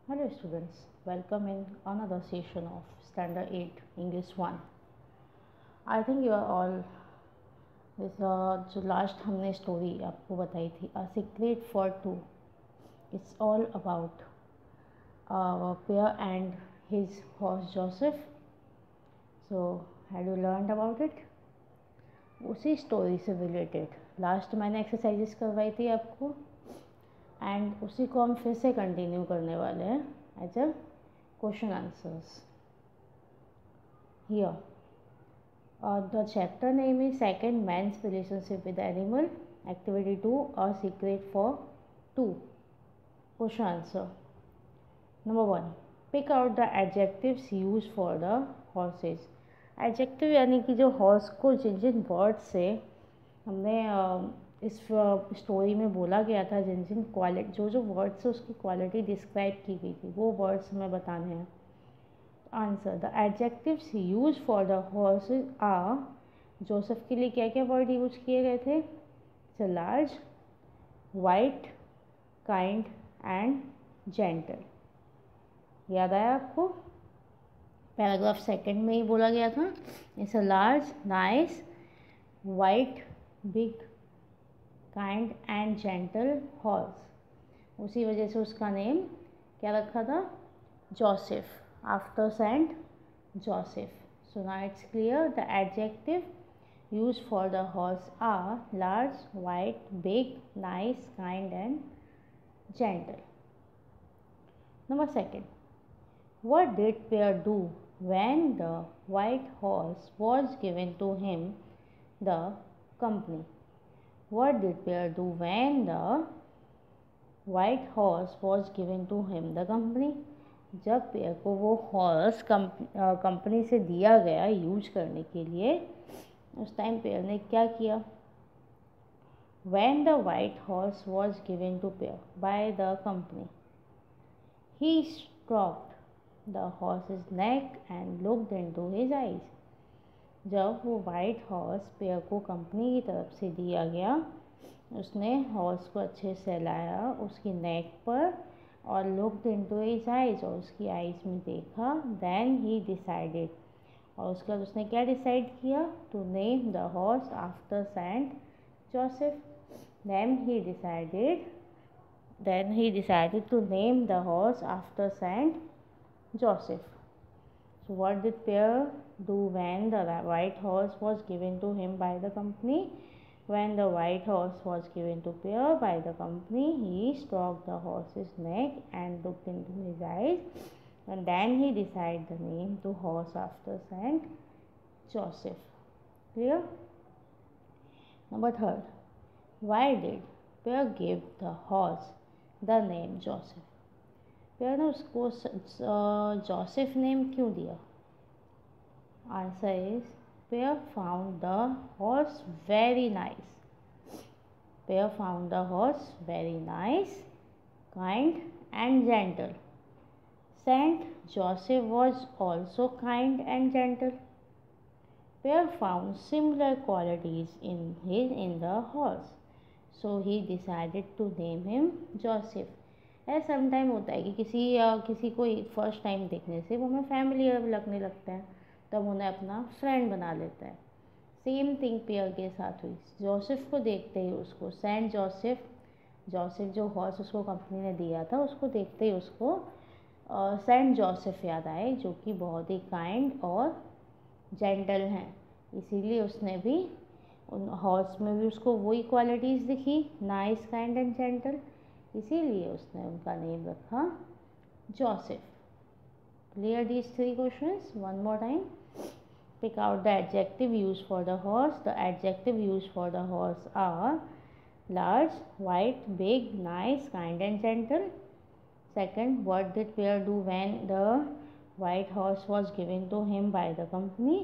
Hello students, welcome in another session of Standard 8 English 1. I think you are all this जो last हमने story आपको बताई थी A Secret for Two. It's all about Pierre and his horse Joseph. So had you learned about it? उसी story से related last मैंने exercises करवाई थी आपको एंड उसी को हम फिर से कंटिन्यू करने वाले हैं as a question answers here. The chapter name is Second Man's Relationship with Animal. Activity 2, A Secret for Two. Question answer. Number 1. Pick out the adjectives used for the horses. Adjective यानी कि जो horse को जिन जिन words से हमने इस story में बोला गया था, जिन जिन क्वालिटी जो वर्ड्स से उसकी क्वालिटी डिस्क्राइब की गई थी, वो वर्ड्स हमें बताने हैं. Answer. The adjectives use for the horses are. Joseph के लिए क्या क्या वर्ड यूज किए गए थे? Large, white, kind and gentle. याद आया आपको? पैराग्राफ सेकंड में ही बोला गया था. It's a large, nice, white, big, kind and gentle horse. उसी वजह से उसका नेम क्या रखा था? Joseph, after Saint Joseph. So now it's clear. The adjective used for the horse are large, white, big, nice, kind and gentle. Number 2. What did Pierre do when the white horse was given to him the company? What did Pierre do when the white horse was given to him the company? जब pair को वो horse company से दिया गया use करने के लिए, उस टाइम पेयर ने क्या किया? When the white horse was given to Pierre by the company, he stroked the horse's neck and looked into his eyes. जब वो वाइट हॉर्स पेयर को कंपनी की तरफ से दिया गया, उसने हॉर्स को अच्छे से सहलाया उसकी नेक पर और लुक्ड इनटू हिज आइज, और उसकी आइज में देखा. देन ही डिसाइडेड, और उसके बाद उसने क्या डिसाइड किया? To name the horse after Saint Joseph. Then he decided to name the horse after Saint Joseph. So what did Pierre do when the white horse was given to him by the company? When the white horse was given to Pierre by the company, he stroked the horse's neck and looked into his eyes, and then he decided the name to horse after Saint Joseph. Clear? Number 3. Why did Pierre give the horse the name Joseph? Pierre ने उसको Joseph name क्यों दिया? Answer is Pierre found the horse very nice. Pierre found the horse very nice, kind and gentle. Saint Joseph was also kind and gentle. Pierre found similar qualities in the horse, so he decided to name him Joseph. ऐसा sometime होता है कि किसी को first time देखने से वो हमें फैमिलियर लगने लगता है, तब उन्हें अपना फ्रेंड बना लेता है. सेम थिंग पियर के साथ हुई. जोसेफ को देखते ही उसको सेंट जोसेफ जो हॉर्स उसको कंपनी ने दिया था, उसको देखते ही उसको सेंट जोसेफ याद आए, जो कि बहुत ही काइंड और जेंटल हैं. इसीलिए उसने भी उन हॉर्स में भी उसको वही क्वालिटीज़ दिखी, नाइस, काइंड एंड जेंटल. इसीलिए उसने उनका नेम रखा Joseph. Clear these 3 questions one more time. Pick out the adjective use for the horse. The adjective use for the horse are large, white, big, nice, kind and gentle. Second, what did Pierre do when the white horse was given to him by the company?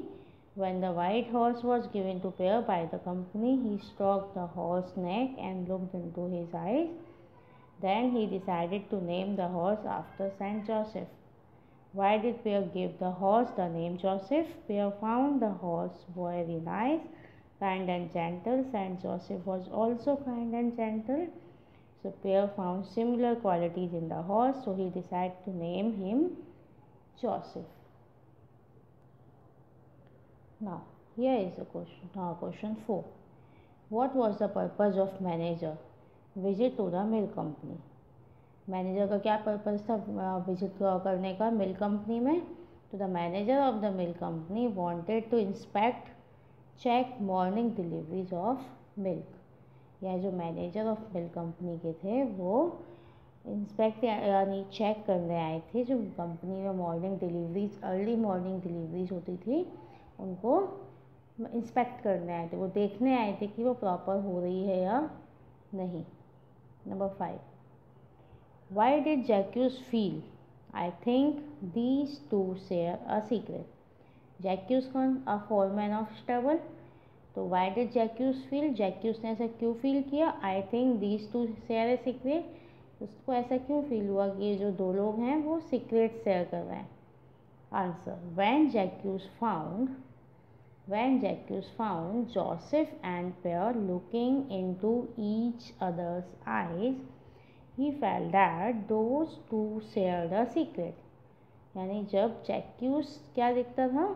When the white horse was given to Pierre by the company, he stroked the horse's neck and looked into his eyes. Then he decided to name the horse after Saint Joseph. Why did Pierre give the horse the name Joseph? Pierre found the horse very nice, kind and gentle. Saint Joseph was also kind and gentle. So pair found similar qualities in the horse, so he decided to name him Joseph. Now here is the question. Now question 4. What was the purpose of manager visit to the milk company? Manager का क्या purpose था visit करने का milk company में? तो the manager of the milk company wanted to inspect check morning deliveries of milk. या जो manager of milk company के थे वो इंस्पेक्ट यानी चेक करने आए थे जो कंपनी में morning deliveries early morning deliveries होती थी उनको इंस्पेक्ट करने आए थे, वो देखने आए थे कि वो प्रॉपर हो रही है या नहीं। Number 5. Why did Jacques feel? I think these two share a secret. Jacques कौन? A foreman of stable. तो why did Jacques feel? Jacques ने ऐसा क्यों फील किया? I think these two share a secret. उसको ऐसा क्यों फील हुआ कि ये जो दो लोग हैं वो सीक्रेट शेयर कर रहे हैं? Answer. When Jacques found Joseph and Pierre looking into each other's eyes, he felt that those two shared a secret. यानी जब जैक्यूस क्या दिखता था,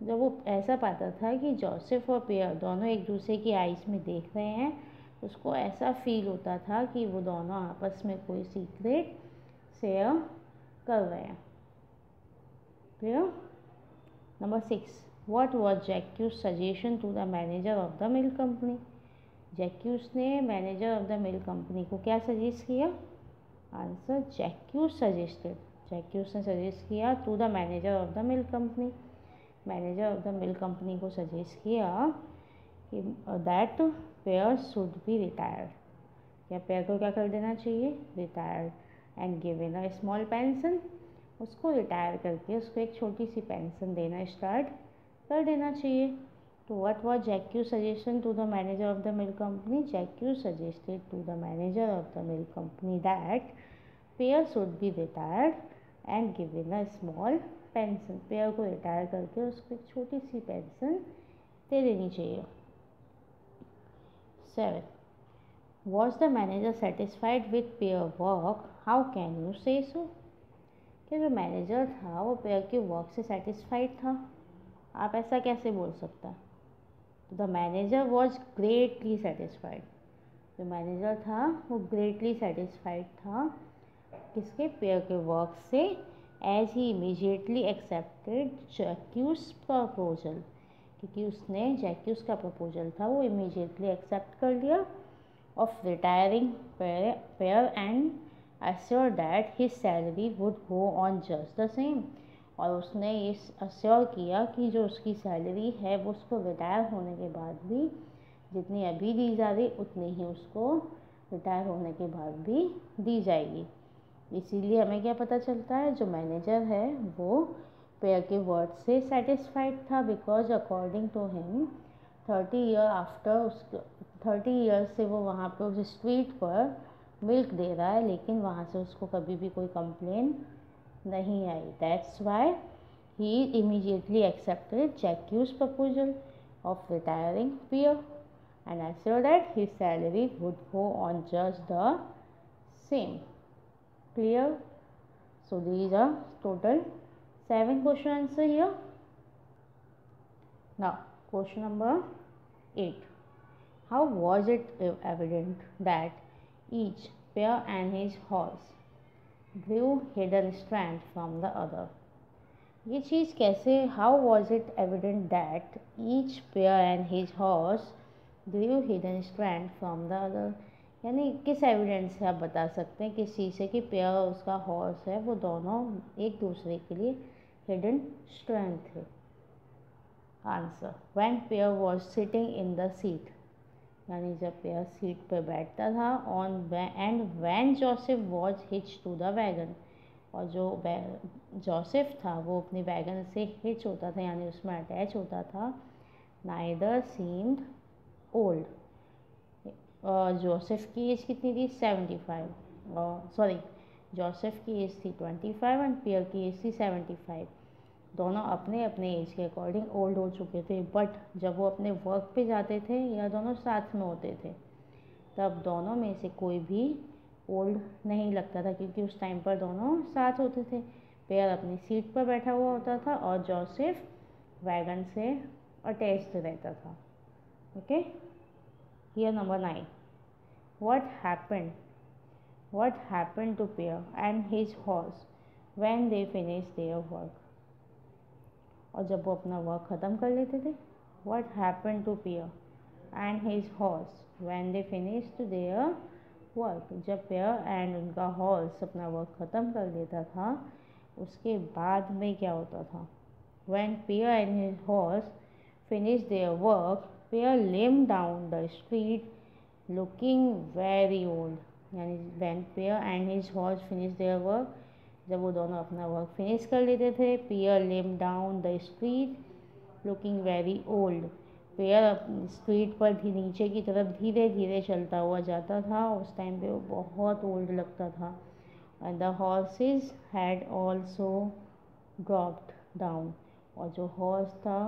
जब वो ऐसा पाता था कि जोसेफ और पियर दोनों एक दूसरे की आइज़ में देख रहे हैं, उसको ऐसा फील होता था कि वो दोनों आपस में कोई सीक्रेट शेयर कर रहे हैं। Clear? Number 6. What was Jacques' suggestion to the manager of the milk company? Jacques ने manager of the milk company को क्या सजेस्ट किया? आंसर. जैक्यूस ने सजेस्ट किया to the manager of the milk company. Manager of the milk company को suggest किया कि that Pierre should be retired. क्या पेयर को क्या कर देना चाहिए? Retired and given a small pension. उसको रिटायर करके उसको एक छोटी सी पेंशन देना स्टार्ट कर देना चाहिए। तो what was Jacques' suggestion to the manager of the milk company? Jacques suggested to the manager of the milk company that Pierre should be retired and given a small pension. Pierre को retire करके उसको एक छोटी सी pension दे देनी चाहिए। 7. Was the manager satisfied with Pierre's work? How can you say so? कि जो manager था वो पेयर के वर्क से सेटिस्फाइड था, आप ऐसा कैसे बोल सकता? The manager was greatly satisfied. जो मैनेजर था वो ग्रेटली सेटिस्फाइड था किसके? पेयर के वर्क से, as he immediately accepted Jacques proposal, क्योंकि उसने जैक्यूस का प्रपोजल था वो इमीजिएटली एक्सेप्ट कर लिया of retiring pair and assure that his salary would go on just the same. और उसने ये अस्योर किया कि जो उसकी सैलरी है वो उसको रिटायर होने के बाद भी जितनी अभी दी जा रही उतनी ही उसको रिटायर होने के बाद भी दी जाएगी। इसीलिए हमें क्या पता चलता है, जो मैनेजर है वो पेयर के वर्ड से सेटिस्फाइड था, because according to him 30 year से वो वहाँ पे उस स्ट्रीट पर मिल्क दे रहा है, लेकिन वहाँ से उसको कभी भी कोई कंप्लेन नहीं आई। That's why he immediately accepted Jacques proposal of retiring Pierre and assured that his salary would go on just the same. Clear? So these are total 7 question answer here. Now question number 8. How was it evident that each pair and his horse grew hidden strand from the other? ये चीज़ कैसे? How was it evident that each pair and his horse grew hidden strand from the other? यानी किस evidence से आप बता सकते हैं किस चीज़ से कि पेयर और उसका हॉर्स है वो दोनों एक दूसरे के लिए हिडन स्ट्रैंड थे? Answer. When Pierre was sitting in the seat, यानी जब पेयर सीट पर बैठता था, on and when Joseph was hitch to the wagon, और जो जोसेफ था वो अपनी वैगन से हिच होता था यानी उसमें अटैच होता था, नाइदर सीम्ड ओल्ड। जोसेफ की एज कितनी थी? 75। सॉरी, जोसेफ की एज थी 25 एंड पियर की एज थी 75। दोनों अपने अपने एज के अकॉर्डिंग ओल्ड हो चुके थे, बट जब वो अपने वर्क पे जाते थे या दोनों साथ में होते थे तब दोनों में से कोई भी ओल्ड नहीं लगता था क्योंकि उस टाइम पर दोनों साथ होते थे। पेयर अपनी सीट पर बैठा हुआ होता था और जोसेफ वैगन से अटैच्ड रहता था। Okay, here number 9, what happened to Pear and his horse when they finished their work? और जब वो अपना वर्क ख़त्म कर लेते थे, what happened to Pear and his horse when they finished their work? जब पेयर एंड उनका हॉर्स अपना वर्क ख़त्म कर लेता था, उसके बाद में क्या होता था? When Pear and his horse finished their work, Pear limped down the street looking very old. यानी when Pear and his horse finished their work, जब वो दोनों अपना वर्क फिनिश कर लेते थे, Pear limped down the street looking very old. Pair street पर भी नीचे की तरफ धीरे धीरे चलता हुआ जाता था। उस टाइम पे वो बहुत ओल्ड लगता था। And the horses had also dropped down, और जो हॉर्स था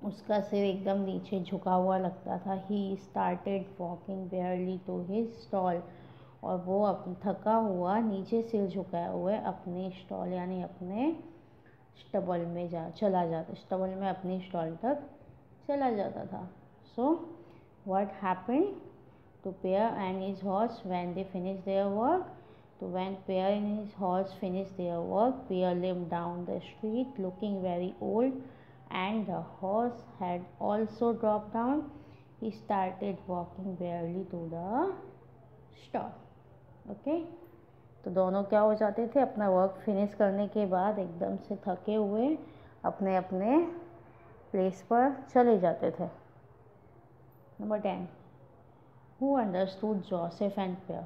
उसका सिर एकदम नीचे झुका हुआ लगता था। He started walking barely to his stall, और वो थका हुआ नीचे सिर झुकाए हुए अपने स्टॉल यानी अपने स्टबल में स्टबल में अपनी स्टॉल तक चला जाता था। So what happened to Pierre and his horse when they finish their work? तो when Pierre and his horse finish their work, Pierre limped down the street looking very old and the horse had also dropped down. He started walking barely to the stall. Okay, तो दोनों क्या हो जाते थे, अपना work finish करने के बाद एकदम से थके हुए अपने अपने प्लेस पर चले जाते थे। Number 10, Who understood Joseph and Pear?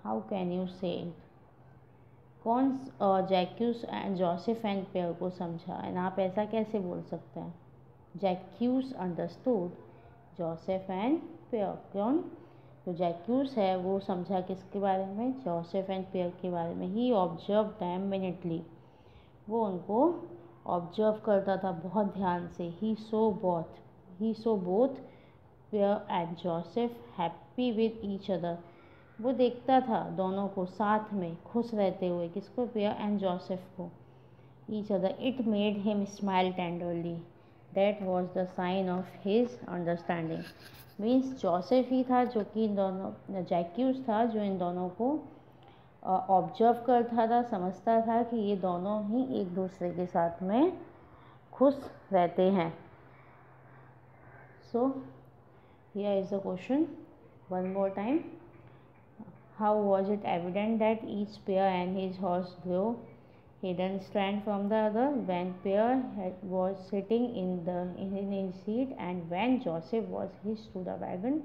How can you say it? कौन जैक्यूस एंड जोसेफ एंड पेयर को समझा? एंड आप ऐसा कैसे बोल सकते हैं? जैक्यूस अंडरस्टूड जोसेफ एंड पेयर। कौन? जो जैक्यूस है वो समझा किसके बारे में? जोसेफ एंड पेयर के बारे में। ही ऑब्जर्व दैम मिनटली, वो उनको ऑब्जर्व करता था बहुत ध्यान से। He saw both Pierre and Joseph happy with each other, वो देखता था दोनों को साथ में खुश रहते हुए। किसको? पेयर एंड जोसेफ को। Each other, it made him smile tenderly, that was the sign of his understanding. Means Joseph ही था जो कि इन दोनों, जैक्यूस था जो इन दोनों को ऑब्जर्व करता था, समझता था कि ये दोनों ही एक दूसरे के साथ में खुश रहते हैं। So here is the question one more time. How was it evident that each Pear and his horse grew hidden strand from the other? When Pear was sitting in his seat and when Joseph was hitched to the wagon,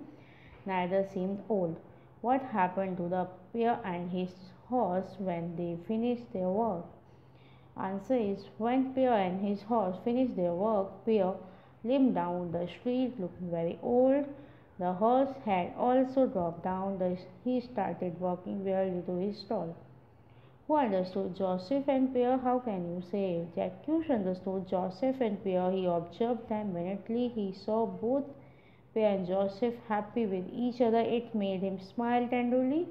neither seemed old. What happened to the Pear and his horse when they finished their work? Answer is, when Pear and his horse finished their work, Pear limped down the street looking very old. The horse had also dropped down. He started walking wearily to his stall. Who understood Joseph and Pear? How can you say? Jacques understood Joseph and Pear. He observed them minutely. He saw both Pear and Joseph happy with each other. It made him smile tenderly.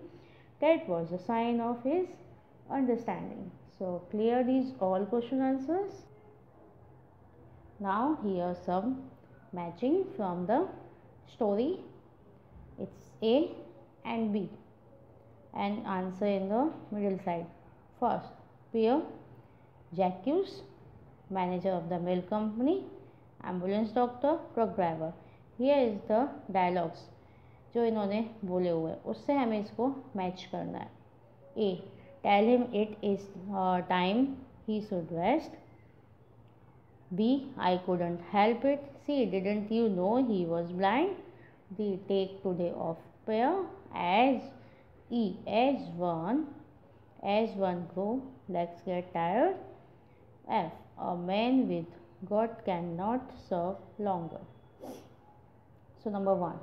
That was a sign of his understanding. So clear these all question answers. Now here some matching from the story. It's A and B and answer in the middle side. First, Pear, Jacques, manager of the milk company, ambulance doctor, truck driver. Here is the dialogues जो इन्होंने बोले हुए, उससे हमें इसको match करना है। A, tell him it is time he should rest. B, I couldn't help it. C, didn't you know he was blind? D, take today off. Pear, as one grow, legs get tired. F, a man with God cannot serve longer. So number 1,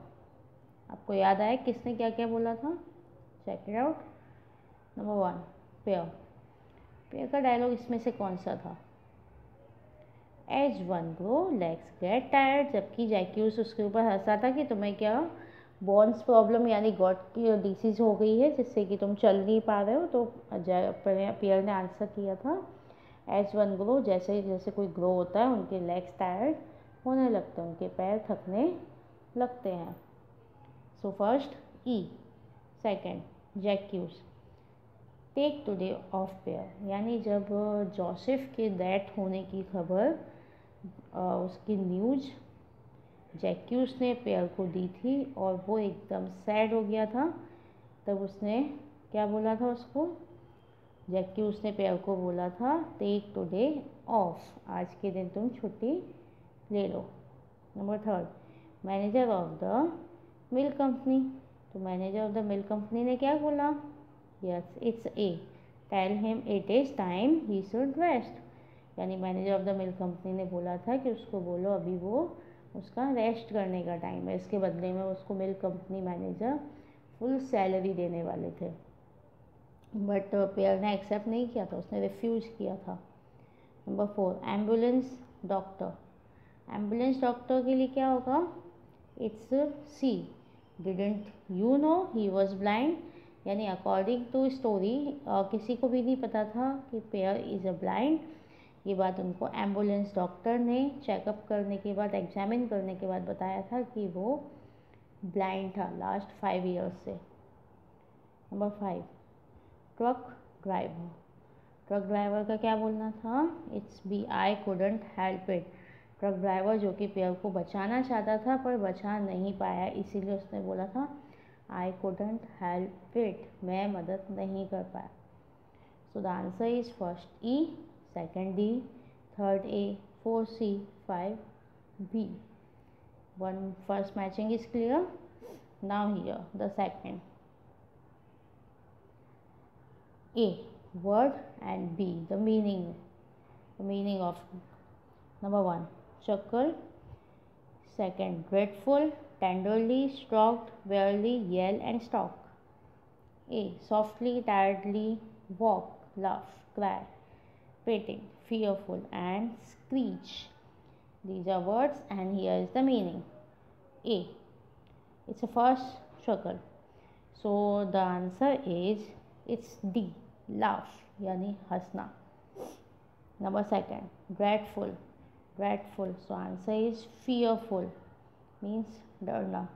आपको याद आया किसने क्या क्या बोला था? Check it out. Number 1, Pierre का dialogue इसमें से कौन सा था? As one grow, legs get tired, जबकि जैक्यूस उसके ऊपर हंसा था कि तुम्हें क्या बोन्स प्रॉब्लम यानी गॉट की डिसीज़ हो गई है जिससे कि तुम चल नहीं पा रहे हो। तो पियर ने आंसर किया था एज वन ग्रो, जैसे जैसे कोई ग्रो होता है उनके लेग्स टायर्ड होने लगते हैं, उनके पैर थकने लगते हैं। So first E. Second Jacques, take today off Pierre, यानी जब जोसेफ के डेथ होने की खबर उसकी न्यूज़ जैक्यूस ने पेयर को दी थी और वो एकदम सैड हो गया था, तब उसने क्या बोला था उसको, जैक्यूस ने पेयर को बोला था टेक टुडे ऑफ, आज के दिन तुम छुट्टी ले लो। Number third, manager of the milk company, तो manager of the milk company ने क्या बोला, yes it's a, tell him it is time he should rest, यानी manager of the milk company ने बोला था कि उसको बोलो अभी वो उसका रेस्ट करने का टाइम है। इसके बदले में उसको milk company manager full salary देने वाले थे, बट पेयर ने एक्सेप्ट नहीं किया था, उसने रिफ्यूज़ किया था। Number four, ambulance doctor, ambulance doctor के लिए क्या होगा, it's C, didn't you know he was blind, यानी अकॉर्डिंग टू स्टोरी किसी को भी नहीं पता था कि पेयर इज़ अ ब्लाइंड। ये बात उनको एम्बुलेंस डॉक्टर ने चेकअप करने के बाद, एग्जामिन करने के बाद बताया था कि वो ब्लाइंड था लास्ट 5 ईयर्स से। Number 5, truck driver, truck driver का क्या बोलना था, it's B, I couldn't help it, truck driver जो कि पेयर को बचाना चाहता था पर बचा नहीं पाया, इसीलिए उसने बोला था आई कुडंट हेल्प इट, मैं मदद नहीं कर पाया। So the answer is first E, second D, third A, 4 C, 5 B. First matching is clear. Now here the second. A, word, and B, the meaning. The meaning of number 1, chuckle. Second, dreadful, tenderly, stalked, wearily, yell and stalk. A, softly, tiredly, walk, laugh, cry, petting, fearful and screech. These are words and here is the meaning. A, it's a first chuckle, so the answer is it's D, laugh yani hasna. Number second, dreadful, dreadful, so answer is fearful, means darna.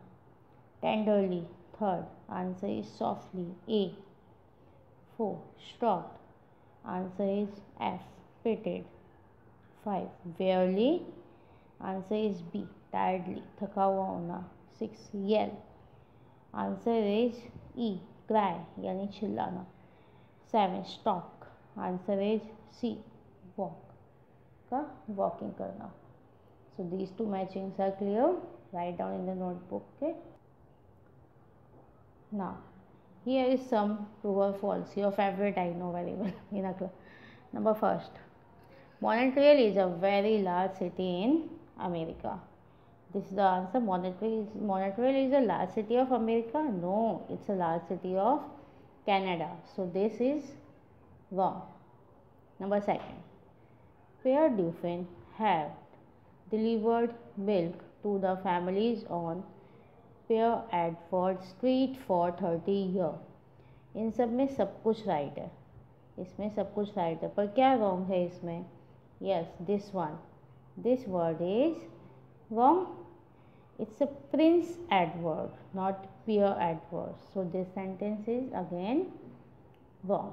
Tenderly, third, answer is softly, A. 4, stalked, answer is F, petted. 5, wearily, answer is B, tiredly, थका हुआ होना. 6, yell, answer is E, cry यानी चिल्लाना. 7, stalk, answer is C, walk का walking करना. So these two matchings are clear. Write down in the notebook. Okay. Now here is some true or false, your favorite, I know very well. Number first, Montreal is a very large city in America. This is the answer. Montreal is a large city of America? No, it's a large city of Canada. So this is wrong. Number second, Pierre Dufin have delivered milk to the families on Pierre Edward Street for 30 years. इन सब में सब कुछ right है, इसमें सब कुछ right है, पर क्या रॉन्ग है इसमें, yes this one, this word is wrong, it's a Prince Edward not Pierre Edward, so this sentence is again wrong.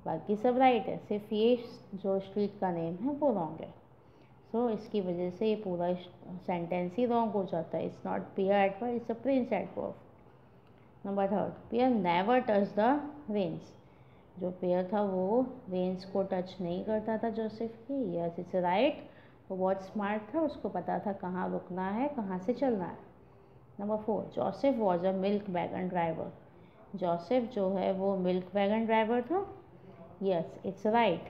बाकी सब राइट है, सिर्फ ये जो स्ट्रीट का नेम है वो रॉन्ग है. सो इसकी वजह से ये पूरा सेंटेंस ही रॉन्ग हो जाता है. It's not Pierre Edward, it's a Prince Edward. Number third, Pierre never touch the reins, जो पेयर था वो रेंस को टच नहीं करता था जोसेफ की. यस इट्स राइट, वो बहुत स्मार्ट था, उसको पता था कहाँ रुकना है, कहाँ से चलना है. Number four, Joseph was a milk wagon driver, Joseph जो है वो मिल्क वैगन ड्राइवर था. Yes it's right.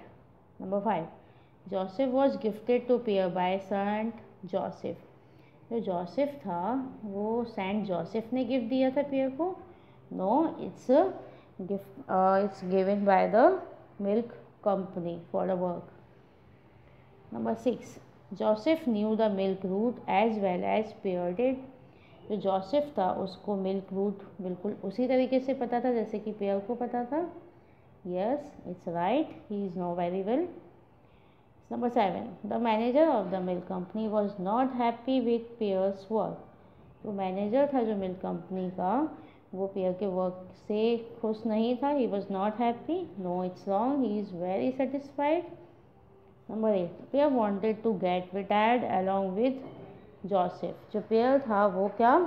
Number five, Joseph was gifted to Pierre by saint Joseph, जो जोसेफ था वो सेंट जोसेफ ने गिफ्ट दिया था पियर को. No, it's gift it's given by the milk company for the work. Number 6, Joseph knew the milk route as well as Pierre did. जो Joseph था उसको मिल्क रूट बिल्कुल उसी तरीके से पता था जैसे कि पियर को पता था. Yes, it's right, he is know very well. Number 7. The manager of the milk company was not happy with Pierre's work. तो मैनेजर था जो मिल्क कंपनी का, वो पियर के वर्क से खुश नहीं था. He was not happy. No, it's wrong. He is very satisfied. Number 8. Pierre wanted to get retired along with Joseph. जो पियर था वो क्या,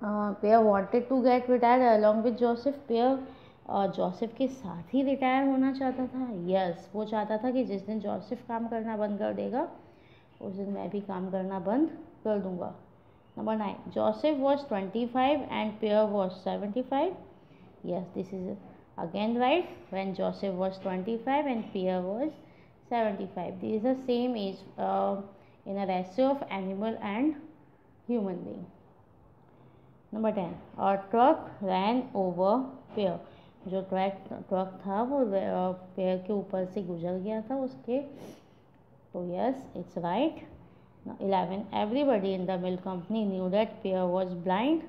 Pierre wanted to get retired along with Joseph. Pierre Joseph के साथ ही retire होना चाहता था. Yes, वो चाहता था कि जिस दिन जोसेफ काम करना बंद कर देगा उस दिन मैं भी काम करना बंद कर दूंगा. Number 9. Joseph was 25 and Pierre was 75. Yes, this is again right. When Joseph was 25 and Pierre was 75. This is the same age in a ratio of animal and human being. Number 10. A truck ran over Pierre. जो truck था वो पेड़ के ऊपर से गुजर गया था उसके. तो yes, it's right. 11. Everybody in the milk company knew that Pierre was blind.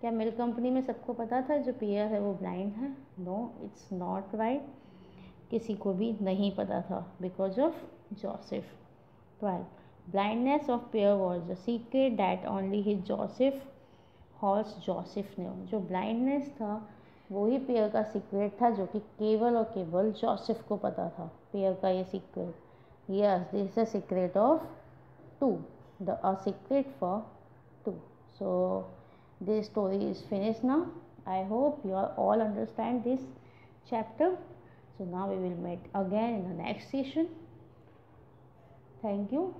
क्या मिल्क कंपनी में सबको पता था जो पियर है वो ब्लाइंड है? No, it's not right. किसी को भी नहीं पता था because of Joseph. 12. Blindness of Pierre was the secret that only his Joseph horse Joseph knew. जो ब्लाइंडनेस था वही पियर का सीक्रेट था जो कि केवल और केवल जोसेफ को पता था. पियर का ये secret. Yes, this is a secret of 2. A secret for 2. So this story is finish now. I hope you are all understand this chapter. So now we will meet again in the next session. Thank you.